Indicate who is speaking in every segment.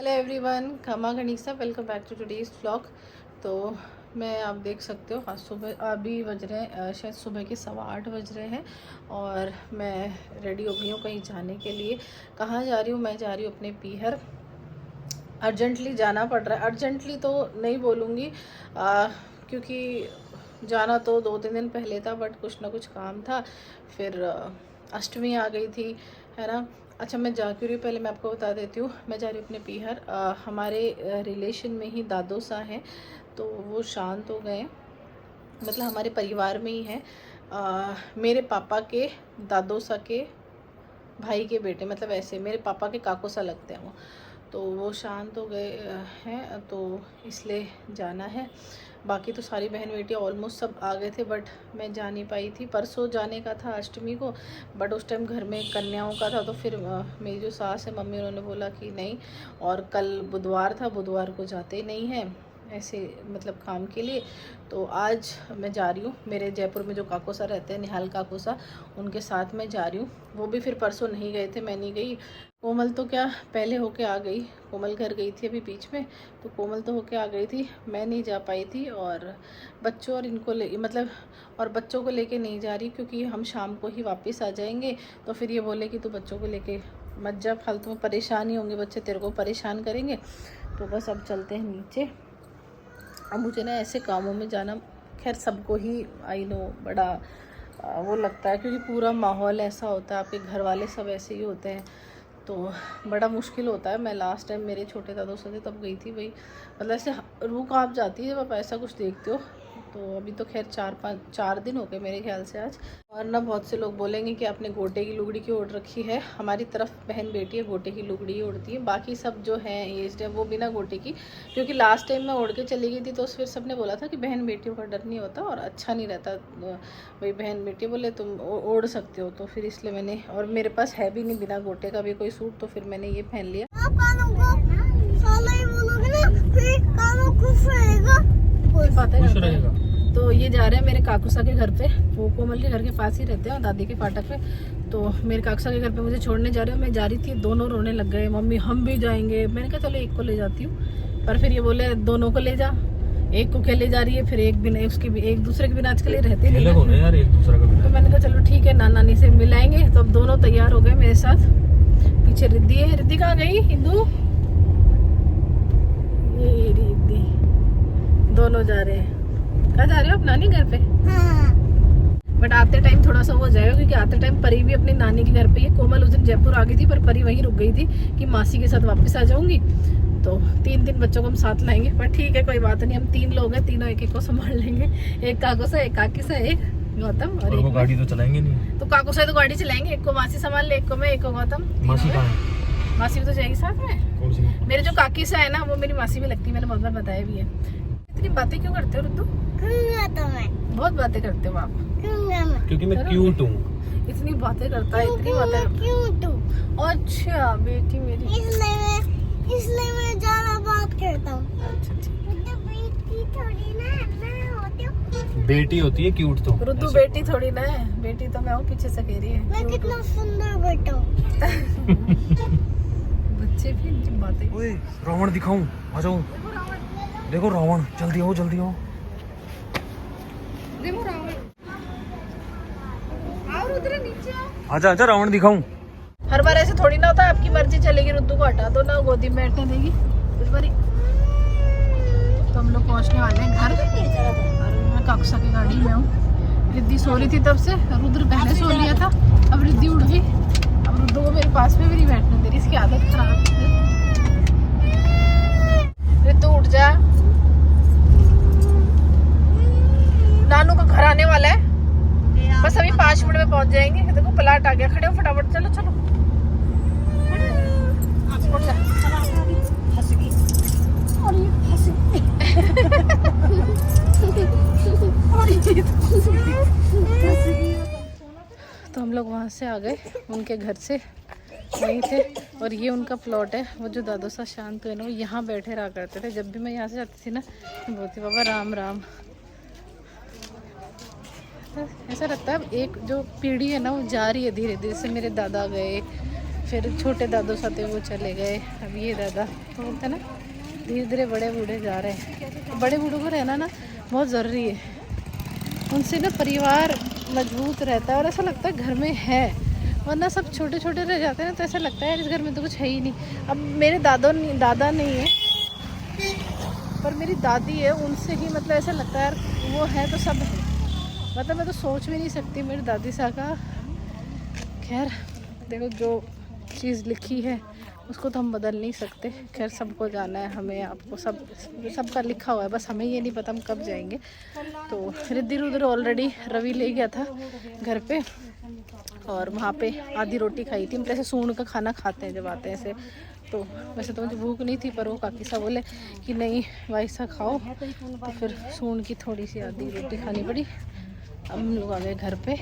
Speaker 1: Hello everyone, खमा गणिसा, welcome back to today's vlog. तो मैं आप देख सकते हो आज सुबह अभी बज रहे हैं शायद सुबह के 8:15 बज रहे हैं और मैं रेडी हो गई हूँ कहीं जाने के लिए। कहाँ जा रही हूँ? मैं जा रही हूँ अपने पीहर। अर्जेंटली जाना पड़ रहा है। अर्जेंटली तो नहीं बोलूँगी क्योंकि जाना तो 2-3 दिन पहले था, बट कुछ ना कुछ काम था। फिर अष्टमी आ गई थी, है ना। अच्छा, मैं जा क्यों रही हूँ पहले मैं आपको बता देती हूँ। मैं जा रही हूँ अपने पीहर। हमारे रिलेशन में ही दादो सा हैं, तो वो शांत हो गए, मतलब हमारे परिवार में ही हैं। मेरे पापा के दादो सा के भाई के बेटे, मतलब ऐसे मेरे पापा के काको सा लगते हैं वो। तो वो शांत हो गए हैं, तो इसलिए जाना है। बाकी तो सारी बहन बेटियाँ ऑलमोस्ट सब आ गए थे, बट मैं जा नहीं पाई थी। परसों जाने का था अष्टमी को, बट उस टाइम घर में कन्याओं का था, तो फिर मेरी जो सास है मम्मी, उन्होंने बोला कि नहीं। और कल बुधवार था, बुधवार को जाते ही नहीं हैं ऐसे, मतलब काम के लिए। तो आज मैं जा रही हूँ। मेरे जयपुर में जो काको सा रहते हैं, निहाल काको सा, उनके साथ मैं जा रही हूँ। वो भी फिर परसों नहीं गए थे, मैं नहीं गई। कोमल तो क्या पहले होके आ गई, कोमल घर गई थी अभी बीच में, तो कोमल तो होके आ गई थी, मैं नहीं जा पाई थी। और बच्चों और इनको ले, मतलब और बच्चों को लेके नहीं जा रही क्योंकि हम शाम को ही वापस आ जाएंगे। तो फिर ये बोले कि तू बच्चों को लेके मत जा, फालतू में परेशान ही होंगे बच्चे, तेरे को परेशान करेंगे। तो बस अब चलते हैं नीचे। अब मुझे ना ऐसे कामों में जाना, खैर सबको ही आई नो बड़ा वो लगता है, क्योंकि पूरा माहौल ऐसा होता है, आपके घर वाले सब ऐसे ही होते हैं, तो बड़ा मुश्किल होता है। मैं लास्ट टाइम मेरे छोटे दादों से तब गई थी भाई, मतलब ऐसे रूह कांप जाती है जब आप ऐसा कुछ देखते हो। तो अभी तो खैर 4 दिन हो गए मेरे ख्याल से आज। और ना बहुत से लोग बोलेंगे कि आपने गोटे की लुगड़ी क्यों ओढ़ रखी है। हमारी तरफ बहन बेटी है गोटे की लुगड़ी ही ओढ़ती है, बाकी सब जो हैं एज्ड है वो बिना गोटे की। क्योंकि लास्ट टाइम मैं ओढ़ के चली गई थी, तो फिर सब ने बोला था कि बहन बेटियों का डर नहीं होता और अच्छा नहीं रहता। भाई बहन बेटी बोले तुम ओढ़ सकते हो, तो फिर इसलिए मैंने, और मेरे पास है भी नहीं बिना गोटे का भी कोई सूट, तो फिर मैंने ये पहन लिया। तो ये जा रहे हैं मेरे काकूसा के घर पे, वो कोमल के घर के पास ही रहते हैं और दादी के फाटक पे। तो मेरे काकूसा के घर पे मुझे छोड़ने जा रहे हो। मैं जा रही थी, दोनों रोने लग गए, मम्मी हम भी जाएंगे। मैंने कहा चलो एक को ले जाती हूँ, पर फिर ये बोले दोनों को ले जा। एक को क्या ले जा रही है, फिर एक बिना उसके भी, एक दूसरे के बिना आजकल ये रहते नहीं है यार, एक दूसरे का। तो मैंने कहा चलो ठीक है, नानी से मिलाएंगे। तो अब दोनों तैयार हो गए मेरे साथ। पीछे रिद्धि है, रिद्धि कहाँ गई? हिंदू, ये रिद्धि, दोनों जा रहे हैं। कहाँ जा रहे हो? आप नानी घर पे? हाँ। बट आते टाइम थोड़ा सा हो जाएगा, क्योंकि आते टाइम परी भी अपनी नानी के घर पे है। कोमल उस दिन जयपुर आ गई थी, पर परी वहीं रुक गई थी कि मासी के साथ वापस आ जाऊंगी। तो 3 दिन बच्चों को हम साथ लाएंगे, पर ठीक है कोई बात नहीं, हम 3 लोग हैं, तीनों एक को संभाल लेंगे। एक काको सा, एक काकी सा, एक गौतम, और एक गाड़ी तो चलाएंगे नहीं। तो काको सा तो गाड़ी चलाएंगे, एक को मासी संभाल ले, एक को मैं, एक को गौतम। मासी कहाँ है? मासी भी तो जाएगी साथ में। कौन सी? मेरे जो काकी सा है ना, वो मेरी मासी भी लगती है, मैंने बहुत बार बताया भी है। इतनी बातें क्यों करते हो रुद्दू? बहुत बातें करते हो आप। क्योंकि मैं क्यूट हूँ। इतनी बातें करता है, इतनी बातें क्यूट हूँ। अच्छा बेटी मेरी, इसलिए मैं ज्यादा बात करता हूँ। अच्छा बेटी थोड़ी ना बेटी होती है क्यूट तो। रुद्दू बेटी थोड़ी ना है, बेटी तो मैं हूँ, पीछे से कह रही है। मैं कितना सुंदर बेटा हूँ। बच्चे भी इनकी बातें। ओए रावण दिखाऊं? आ जाओ, देखो रावण, जल्दी आओ जल्दी आओ। देखो रावण, आओ रुद्र नीचे आओ। आजा आजा, रावण दिखाऊं। हर बार ऐसे थोड़ी ना होता है, आपकी मर्जी चलेगी। रुद्दू को हटा दो ना, गोदी में बैठने देगी इस बारी। तो हम लोग पहुंचने वाले हैं घर, और मैं काकसा की गाड़ी में हूँ। रिद्धि सो रही थी तब से, रुद्र पहले सो लिया था, अब रिद्धि उठ गई। अब रुद्दू को मेरे पास में भी नहीं बैठने दे रही, इसकी आदत खराब है। रिद्धू उठ जा, नानू का घर आने वाला है, बस अभी 5 मिनट में पहुंच जाएंगे। देखो प्लाट आ गया, खड़े हो फटाफट, चलो चलो उठ जा। तो हम लोग वहाँ से आ गए, उनके घर से वहीं थे, और ये उनका प्लॉट है। वो जो दादो सा शांत है ना, वो यहाँ बैठे रहा करते थे। जब भी मैं यहाँ से जाती थी ना, बोलती बाबा राम राम। ऐसा लगता है एक जो पीढ़ी है ना, वो जा रही है धीरे धीरे से। मेरे दादा गए, फिर छोटे दादू साथे वो चले गए। अब ये दादा तो बोलते ना धीरे धीरे बड़े बूढ़े जा रहे हैं। बड़े बूढ़ों को रहना ना बहुत ज़रूरी है, उनसे ना परिवार मजबूत रहता है और ऐसा लगता है घर में है, वरना सब छोटे छोटे रह जाते हैं ना तो ऐसा लगता है इस घर में तो कुछ है ही नहीं। अब मेरे दादा नहीं है पर मेरी दादी है, उनसे ही मतलब ऐसा लगता है यार वो है तो सब है। मतलब मैं तो सोच भी नहीं सकती मेरी दादी सा का। खैर देखो जो चीज़ लिखी है उसको तो हम बदल नहीं सकते। खैर सबको जाना है, हमें आपको सबका लिखा हुआ है, बस हमें ये नहीं पता हम कब जाएंगे। तो रिद्धि उधर ऑलरेडी रवि ले गया था घर पे और वहाँ पे आधी रोटी खाई थी। मतलब ऐसे सूंड का खाना खाते हैं जब आते हैं ऐसे। तो वैसे तो मुझे भूख नहीं थी पर वो काकी सा बोले कि नहीं वैसा खाओ, तो फिर सूंड की थोड़ी सी आधी रोटी खानी पड़ी। अब हम लोग आ गए घर पे।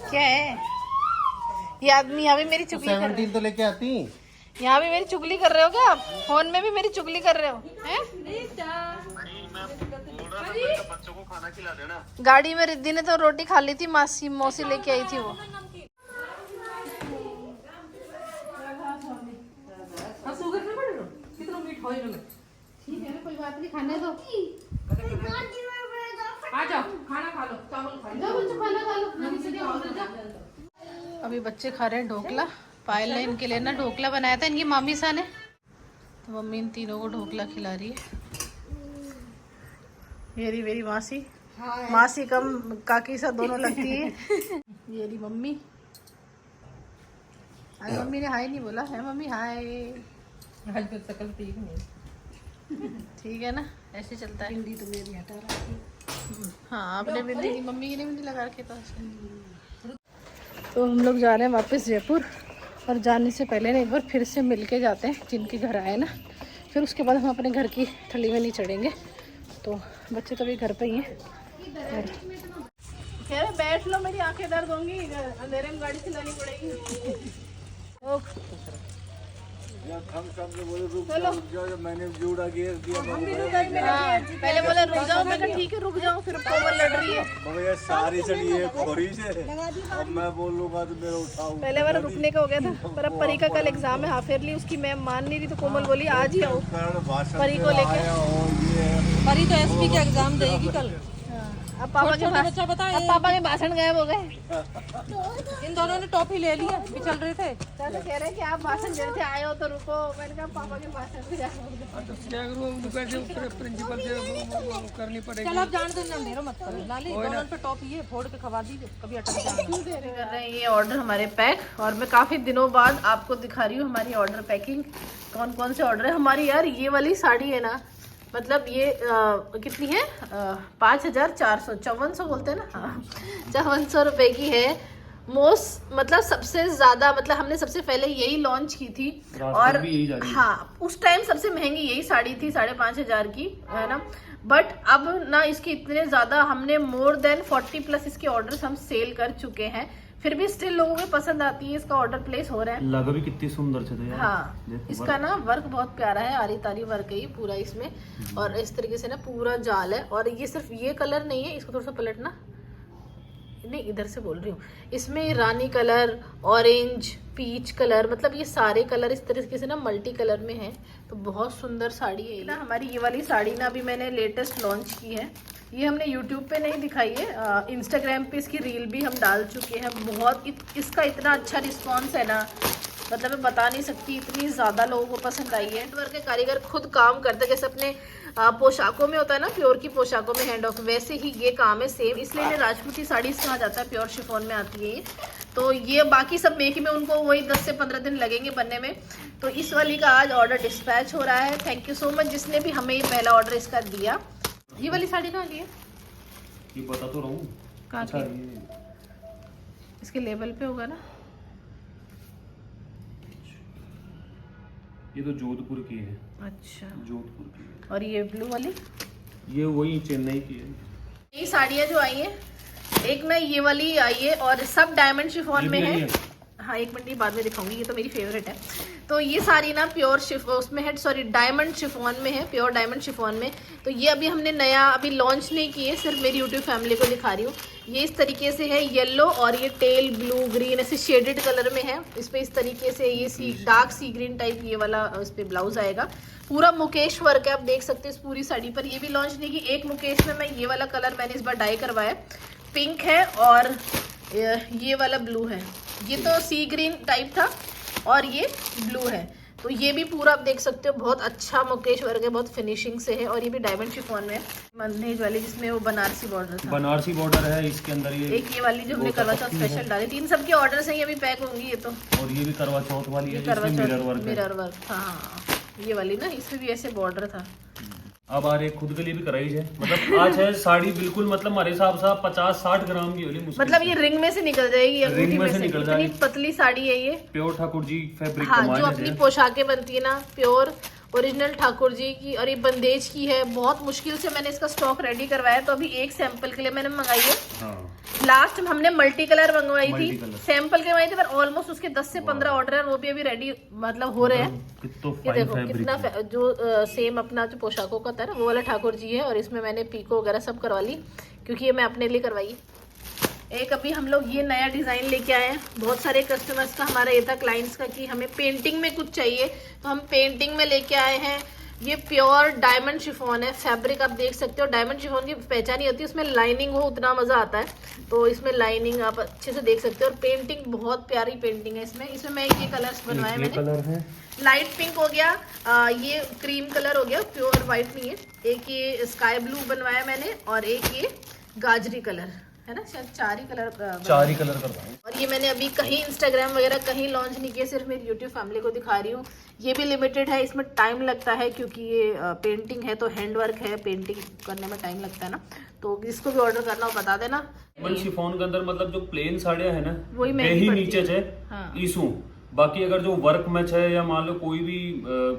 Speaker 1: क्या है ये आदमी यहाँ भी मेरी चुगली कर रहे हो?
Speaker 2: तो लेके आती
Speaker 1: यहाँ भी मेरी चुगली कर रहे हो क्या आप? फोन में भी मेरी चुगली कर रहे हो हैं?
Speaker 2: बच्चों को खाना खिला देना।
Speaker 1: गाड़ी में रिद्धि ने तो रोटी खा ली थी, मौसी लेके आई थी वो। ठीक है ना, कोई बात नहीं, खाने दो। आ जाओ खाना खा लो, चावल खा लो, बच्चों खाना खा लो। अभी बच्चे खा रहे हैं ढोकला। पायल ने इनके लिए ना ढोकला बनाया था इनकी मामी सा ने, तो मम्मी इन तीनों को ढोकला खिला रही है। ये रही मेरी मासी, मासी कम काकी सा दोनों लगती है। ये रही मम्मी। आज मम्मी ने हाय नहीं बोला है। मम्मी हाय।
Speaker 3: आज तो शकल ठीक नहीं,
Speaker 1: ठीक है ना, ऐसे चलता है।
Speaker 3: बिंदी तो मेरी हटा रखी।
Speaker 1: हाँ आपने बिंदी की, मम्मी की नहीं बिंदी लगा रखी था। तो हम लोग जा रहे हैं वापस जयपुर और जाने से पहले ना एक बार फिर से मिल के जाते हैं जिनके घर आए ना, फिर उसके बाद हम अपने घर की थली में नहीं चढ़ेंगे। तो बच्चे तो अभी घर पे ही हैं। कह रहे बैठ लो, मेरी आंखें दर्द होंगी, अंधेरे में गाड़ी चलानी पड़ेगी।
Speaker 2: चलो मैंने जोड़ा गियर दिया।
Speaker 1: पहले बोले रुक जाओ, मैं कहा ठीक है रुक जाओ, फिर कोमल लड़ रही है।
Speaker 2: ये सारी चढ़ी है खोरी से, अब मैं बोलूंगा तो मेरा उठाओ।
Speaker 1: पहले वाला रुकने का हो गया था, पर अब परी का कल एग्जाम है हाफ ईयरली, उसकी मैम मान नहीं रही तो कोमल बोली आज ही आओ परी को लेके।
Speaker 3: परी तो एसपी के एग्जाम देगी कल।
Speaker 1: अब पापा के
Speaker 3: बच्चा बताए,
Speaker 1: अब पापा के भाषण गायब हो गए।
Speaker 3: इन दोनों ने टॉफी ले लिया, भी चल रहे थे।
Speaker 1: तो कह रहे कि आप भाषण दे रहे थे, आए हो तो रुको। मैंने कहा पापा के भाषण से
Speaker 4: प्रिंसिपल से करनी पड़ेगी।
Speaker 3: चल आप जान दो, अंधेरा मत करो। लाली दोनों पे टॉफी है, फोड़ के खवा दीजिए, कभी अटक जाना।
Speaker 1: कर रहे हैं ये ऑर्डर हमारे पैक, और मैं काफ़ी दिनों बाद आपको दिखा रही हूँ हमारी ऑर्डर पैकिंग। कौन कौन से ऑर्डर है हमारी। यार ये वाली साड़ी है ना, मतलब ये कितनी है 5400, 5400 बोलते हैं ना, 5400 रुपये की है। मोस्ट मतलब सबसे ज़्यादा, मतलब हमने सबसे पहले यही लॉन्च की थी और हाँ उस टाइम सबसे महंगी यही साड़ी थी, 5500 की, है ना। बट अब ना इसके इतने ज़्यादा, हमने मोर देन 40+ इसके ऑर्डर्स हम सेल कर चुके हैं, फिर भी स्टिल लोगों को पसंद आती है। इसका ऑर्डर प्लेस हो रहा है।
Speaker 4: लगा भी कितनी सुंदर थे यार।
Speaker 1: हाँ इसका ना वर्क बहुत प्यारा है, आरी तारी वर्क है ये पूरा इसमें, और इस तरीके से ना पूरा जाल है। और ये सिर्फ ये कलर नहीं है, इसको थोड़ा सा पलटना, नहीं इधर से बोल रही हूँ। इसमें रानी कलर, ऑरेंज, पीच कलर, मतलब ये सारे कलर इस तरीके से ना मल्टी कलर में है। तो बहुत सुंदर साड़ी है ना हमारी। ये वाली साड़ी ना अभी मैंने लेटेस्ट लॉन्च की है। ये हमने यूट्यूब पे नहीं दिखाई है, इंस्टाग्राम पे इसकी रील भी हम डाल चुके हैं। बहुत इसका इतना अच्छा रिस्पांस है ना, मतलब मैं बता नहीं सकती, इतनी ज़्यादा लोगों को पसंद आई है। वर्क के कारीगर खुद काम करते हैं, जैसे अपने पोशाकों में होता है ना, प्योर की पोशाकों में हैंड ऑफ, वैसे ही ये काम है सेम। इसलिए इन्हें राजपूती साड़ीज़ कहा जाता है, प्योर शिफॉन में आती है। तो ये बाकी सब मेक में उनको वही 10 से 15 दिन लगेंगे बनने में। तो इस वाली का आज ऑर्डर डिस्पैच हो रहा है। थैंक यू सो मच जिसने भी हमें ये पहला ऑर्डर इसका दिया। ये वाली साड़ी कहाँ की है?
Speaker 4: ये बता तो रहा हूँ
Speaker 1: कहाँ की? इसके लेबल पे होगा ना।
Speaker 4: ये तो जोधपुर की है।
Speaker 1: अच्छा
Speaker 4: जोधपुर की है।
Speaker 1: और ये ब्लू वाली?
Speaker 4: ये वही चेन्नई की है।
Speaker 1: ये साड़ियाँ जो आई हैं, एक ना ये वाली आई है और सब डायमंड शिफॉन में है। हाँ एक मिनट बाद में दिखाऊंगी, ये तो मेरी फेवरेट है। तो ये सारी ना प्योर उसमें है, सॉरी डायमंड शिफॉन में है, प्योर डायमंड शिफॉन में। तो ये अभी हमने नया अभी लॉन्च नहीं किए, सिर्फ मेरी यूट्यूब फैमिली को दिखा रही हूँ। ये इस तरीके से है येलो, और ये टेल ब्लू ग्रीन ऐसे शेडेड कलर में है। इस पे इस तरीके से ये डार्क सी ग्रीन टाइप ये वाला इस पे ब्लाउज आएगा। पूरा मुकेश वर्क है, आप देख सकते हैं इस पूरी साड़ी पर। ये भी लॉन्च नहीं की, एक मुकेश में मैं ये वाला कलर मैंने इस बार डाई करवाया, पिंक है और ये वाला ब्लू है। ये तो सी ग्रीन टाइप था और ये ब्लू है। तो ये भी पूरा आप देख सकते हो बहुत अच्छा मुकेश वर्क है, बहुत फिनिशिंग से है। और ये भी डायमंड शिफॉन में है, मंदेज वाली जिसमें वो बनारसी बॉर्डर था।
Speaker 4: बनारसी बॉर्डर है इसके अंदर। ये
Speaker 1: वाली जो हमने करवा चौथ स्पेशल डाली, 3 सबके ऑर्डर्स हैं, ये भी पैक होंगी ये तो।
Speaker 4: और ये भी करवा चौथ वाली है,
Speaker 1: करवा
Speaker 4: जिसमें
Speaker 1: चौथ मिरर वर्क था। हाँ ये वाली ना, इसमें भी ऐसे बॉर्डर था।
Speaker 4: अब आ रहे खुद के लिए भी कराई है, मतलब आज है साड़ी बिल्कुल, मतलब हमारे हिसाब से 50-60 ग्राम की होगी,
Speaker 1: मतलब ये रिंग में से निकल जाएगी,
Speaker 4: रिंग में से निकल जाएगी।
Speaker 1: इतनी पतली साड़ी है ये,
Speaker 4: प्योर ठाकुर जी फैब्रिक।
Speaker 1: हाँ जो अपनी पोशाकें बनती है ना, प्योर ओरिजिनल ठाकुर जी की। और ये बंदेज की है, बहुत मुश्किल से मैंने इसका स्टॉक रेडी करवाया। तो अभी एक सैंपल के लिए मैंने मंगाई है।
Speaker 4: हाँ।
Speaker 1: लास्ट हमने मल्टी कलर मंगवाई थी, सैंपल के मंगवाई थी, पर ऑलमोस्ट उसके 10 से 15 ऑर्डर है, वो भी अभी रेडी मतलब हो रहे हैं। ये देखो कितना जो सेम अपना जो पोशाकों का था ना, वो वाला ठाकुर जी है। और इसमें मैंने पीको वगैरह सब करवा ली, क्योंकि ये मैं अपने लिए करवाई। एक अभी हम लोग ये नया डिज़ाइन लेके आए हैं। बहुत सारे कस्टमर्स का हमारा ये था, क्लाइंट्स का, कि हमें पेंटिंग में कुछ चाहिए, तो हम पेंटिंग में लेके आए हैं। ये प्योर डायमंड शिफॉन है, फैब्रिक आप देख सकते हो। डायमंड शिफॉन की पहचान ही होती है उसमें लाइनिंग हो, उतना मजा आता है। तो इसमें लाइनिंग आप अच्छे से देख सकते हो, और पेंटिंग बहुत प्यारी पेंटिंग है इसमें मैं ये कलर्स बनवाए मैंने।
Speaker 4: कलर है
Speaker 1: लाइट पिंक हो गया, ये क्रीम कलर हो गया, प्योर व्हाइट नहीं है। एक ये स्काई ब्लू बनवाया मैंने, और एक ये गाजरी कलर है ना, शायद 4 ही कलर करवाए। और ये मैंने अभी कहीं इंस्टाग्राम वगैरह कहीं लॉन्च नहीं किया, सिर्फ मेरी यूट्यूब फैमिली को दिखा रही हूँ। ये भी लिमिटेड है, इसमें टाइम लगता है, क्योंकि ये पेंटिंग है तो हैंड वर्क है, पेंटिंग करने में टाइम लगता है ना। तो जिसको भी ऑर्डर करना हो बता देना।
Speaker 4: शिफॉन के अंदर मतलब जो प्लेन साड़ियाँ है ना,
Speaker 1: वही
Speaker 4: ही नीचे है।
Speaker 1: हाँ।
Speaker 4: इशू बाकी अगर जो वर्क मैच है, या मान लो कोई भी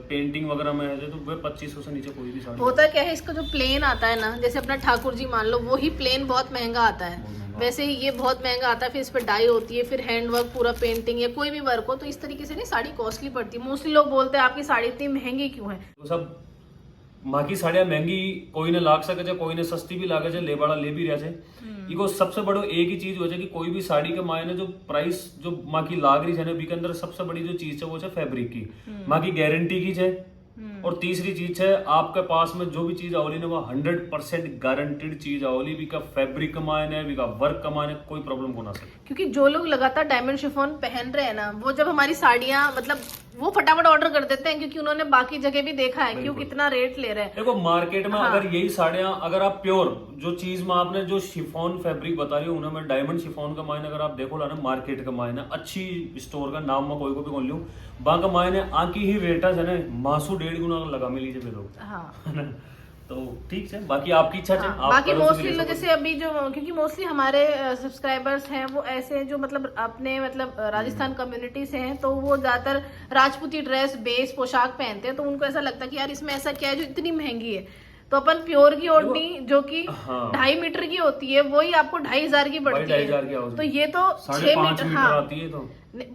Speaker 4: पेंटिंग वगैरह में है, तो वह 2500 से नीचे कोई भी साड़ी।
Speaker 1: होता क्या है, इसका जो प्लेन आता है ना, जैसे अपना ठाकुर जी मान लो, वो ही प्लेन बहुत महंगा आता है। वैसे ही ये बहुत महंगा आता है, फिर इस पर डाई होती है, फिर हैंड वर्क पूरा पेंटिंग या कोई भी वर्क हो, तो इस तरीके से नहीं साड़ी कॉस्टली पड़ती है। मोस्टली लोग बोलते हैं आपकी साड़ी इतनी महंगी क्यों है।
Speaker 4: तो सब माँ की साड़ियाँ महंगी कोई ने लाग सके, कोई ने सस्ती भी लागे छे, ले बड़ा ले भी रहा है। इको सबसे बड़ो एक ही चीज हो जाए कि कोई भी साड़ी के मायने जो प्राइस जो माँ की लाग रही है ना, के अंदर सबसे बड़ी जो चीज है वो है फैब्रिक की, माँ की गारंटी की है। और तीसरी चीज है आपके पास में जो भी चीज आवली ना, वो 100% गारंटेड चीज आवली, बीका फैब्रिक का मायने, बीका वर्क का मायने कोई प्रॉब्लम हो ना सके।
Speaker 1: क्योंकि जो लोग लगातार डायमंड शिफॉन पहन रहे हैं ना, वो जब हमारी साड़ियाँ मतलब वो फटाफट ऑर्डर कर देते हैं, क्योंकि उन्होंने बाकी जगह भी देखा है क्यों कितना रेट ले रहे हैं।
Speaker 4: देखो मार्केट में अगर यही साड़ियाँ, अगर आप प्योर जो चीज में आपने जो शिफॉन फैब्रिक बता रही हूँ, उन्हें मैं डायमंड शिफॉन का मायने अगर आप देखो ना, मार्केट का मायने अच्छी स्टोर का नाम में कोई को भी बोल लूँ, बाकी का मायने आकी ही रेट है ना, मासू 1.5 गुना लगा मिली लीजिए लोग। हाँ। तो ठीक है, बाकी आपकी इच्छा है।
Speaker 1: बाकी मोस्टली लोग जैसे अभी जो, क्योंकि मोस्टली हमारे सब्सक्राइबर्स हैं वो ऐसे जो मतलब अपने मतलब राजस्थान कम्युनिटी से हैं, तो वो ज्यादातर राजपूती ड्रेस बेस पोशाक पहनते हैं। तो उनको ऐसा लगता है कि यार इसमें ऐसा क्या है जो इतनी महंगी है। तो अपन प्योर की ओढ़नी जो कि 2.5 मीटर की होती है, वही आपको 2,500 की पड़ती है। तो ये तो 6 मीटर
Speaker 4: आती है, तो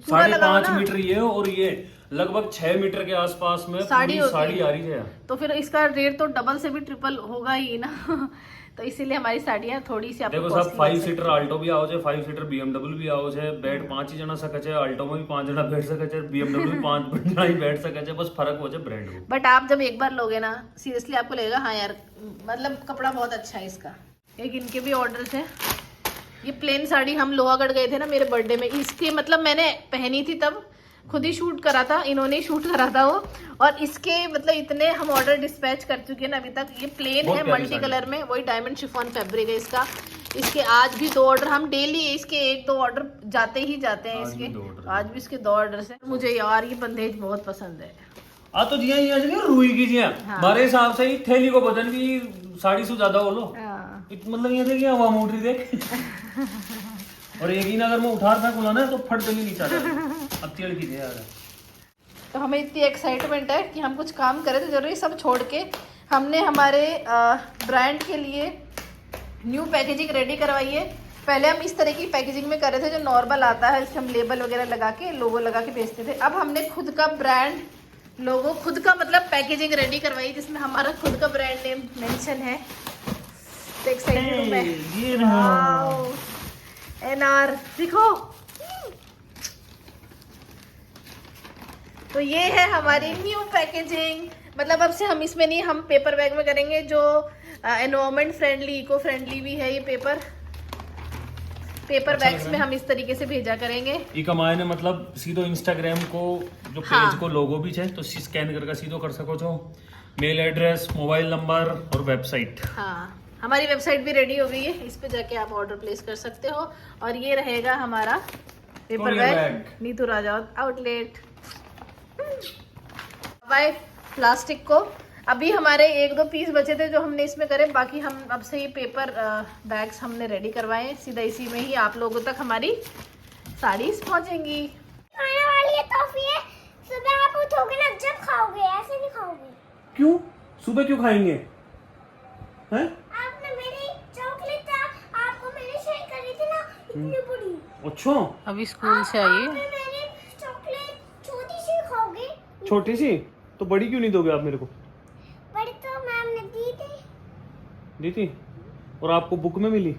Speaker 4: 5.5 मीटर ये, और ये लगभग 6 मीटर के आसपास में साड़ी आ रही है।
Speaker 1: तो फिर इसका रेट तो डबल से भी ट्रिपल होगा ही ना। तो इसीलिए हमारी साड़ियाँ थोड़ी सी आपको
Speaker 4: देखो सब 5 सीटर आल्टो भी आओ छे, 5 सीटर BMW भी आओ छे, बेड 5 ही जना सके छे, आल्टो में भी 5 जना बैठ सके छे, BMW में 5 जना ही बैठ सके छे, बस फर्क हो जाए ब्रांड में।
Speaker 1: बट आप जब एक बार लोगे ना, सीरियसली आपको लगेगा हाँ यार मतलब कपड़ा बहुत अच्छा है इसका। एक इनके भी ऑर्डर्स है। ये प्लेन साड़ी हम लोहागढ़ गए थे ना मेरे बर्थडे में, इसके मतलब मैंने पहनी थी, तब खुद ही शूट करा था, इन्होंने ही शूट करा था वो। और इसके मतलब इतने हम ऑर्डर डिस्पैच कर चुके हैं ना अभी तक। ये प्लेन है मल्टी कलर में, वही डायमंड शिफॉन फैब्रिक है इसका। इसके आज भी 2 ऑर्डर, हम डेली इसके 1-2 ऑर्डर जाते ही जाते हैं इसके। आज भी इसके 2 ऑर्डर है। मुझे यार ये बंदेज बहुत पसंद है।
Speaker 4: तो जिया ये रुई की जिया हमारे हिसाब से ही थैली को बदन भी साड़ी से ज्यादा बोलो, मतलब ये देखिए हवा मोड़ रही देख। और एक ही अगर मैं उठा था खुला ना तो फट चली नीचा अब तेल की यार।
Speaker 1: तो हमें इतनी एक्साइटमेंट है कि हम कुछ काम करें तो जरूरी सब छोड़ के हमने हमारे ब्रांड के लिए न्यू पैकेजिंग रेडी करवाई है। पहले हम इस तरह की पैकेजिंग में कर रहे थे जो नॉर्मल आता है, इसमें हम लेबल वगैरह लगा के लोगो लगा के बेचते थे। अब हमने खुद का ब्रांड लोगो, खुद का मतलब पैकेजिंग रेडी करवाई जिसमें हमारा खुद का ब्रांड नेम मेंशन है। तो एक्साइटेड हूं मैं। एनआर दिखो। तो ये है हमारी न्यू पैकेजिंग। मतलब अब से हम इसमें नहीं, हम पेपर बैग में करेंगे जो एनवायरमेंट फ्रेंडली, इको फ्रेंडली भी है। ये पेपर बैग्स में हम इस तरीके से भेजा करेंगे।
Speaker 4: ई कमाए ने मतलब सीधो इंस्टाग्राम को जो पेज
Speaker 1: हाँ।
Speaker 4: को लोगो भी है तो स्कैन करके सीधो कर सको छो। मेल एड्रेस, मोबाइल नंबर और वेबसाइट।
Speaker 1: हाँ, हमारी वेबसाइट भी रेडी हो गई है, इस पे जाके आप ऑर्डर प्लेस कर सकते हो। और ये रहेगा हमारा पेपर बैग, नीतू राजा आउटलेट बाय प्लास्टिक को। अभी हमारे 1-2 पीस बचे थे जो हमने इसमें करे, बाकी हम अब से ये पेपर बैग्स हमने रेडी करवाए। सीधा इसी में ही आप लोगों तक हमारी साड़ीज पहुंचेंगी।
Speaker 5: खाने वाली ये टॉफी है, सुबह आप उठोगे ना जब खाओगे, ऐसे नहीं खाओगे।
Speaker 4: क्यों? सुबह क्यों खाएंगे? हैं?
Speaker 5: आपने मेरी चॉकलेट आपको मैंने शेयर करी थी ना, इतनी बड़ी।
Speaker 4: अच्छा,
Speaker 1: अभी स्कूल से आइए।
Speaker 5: आपने मेरी चॉकलेट छोटी सी खाओगे,
Speaker 4: छोटी सी तो बड़ी क्यों नहीं दोगे आप मेरे को?
Speaker 5: बड़ी तो मैम ने दी थी।
Speaker 4: दी थी? और आपको बुक में मिली?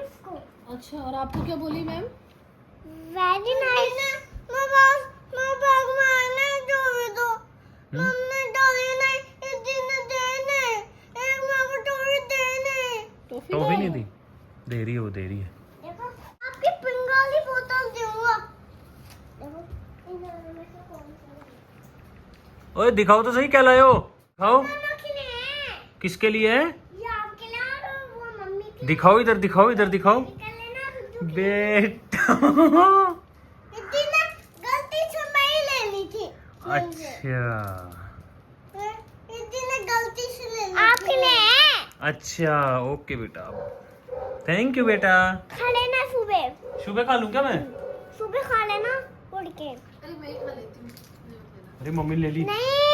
Speaker 5: इसको
Speaker 1: अच्छा, और आपको क्या बोली मैम?
Speaker 5: Very nice. मैं भगवान ने जो दो मम्मी डाली नहीं, इतने देने एक मेरे को टॉफी देने।
Speaker 1: टॉफी
Speaker 4: टॉफी नहीं दी? दे रही है, वो दे रही है।
Speaker 5: देखो आपकी पिंगाली बोतल दूंगा। देखो इन दोनों में से कौन सा है?
Speaker 4: ओए दिखाओ तो सही क्या लाए हो, दिखाओ।
Speaker 5: दोनों के लिए है।
Speaker 4: किसके लिए है?
Speaker 5: ये आपके लिए और वो मम्मी के लिए।
Speaker 4: दिखाओ इधर, दिखाओ इधर, दिखाओ।
Speaker 5: निकल लेना रुद्दू की।
Speaker 4: बेटा
Speaker 5: इतनी ना गलती से मैं ही लेनी थी।
Speaker 4: अच्छा
Speaker 5: इतनी ना गलती से लेनी थी। आपके लिए है।
Speaker 4: अच्छा, ओके बेटा, थैंक यू बेटा।
Speaker 5: खा लेना सुबह।
Speaker 4: सुबह खा लूं क्या मैं?
Speaker 5: सुबह खा लेना उड़ के।
Speaker 1: अरे मैं ही खा लेती हूँ।
Speaker 4: अरे मम्मी ले ली।
Speaker 5: नहीं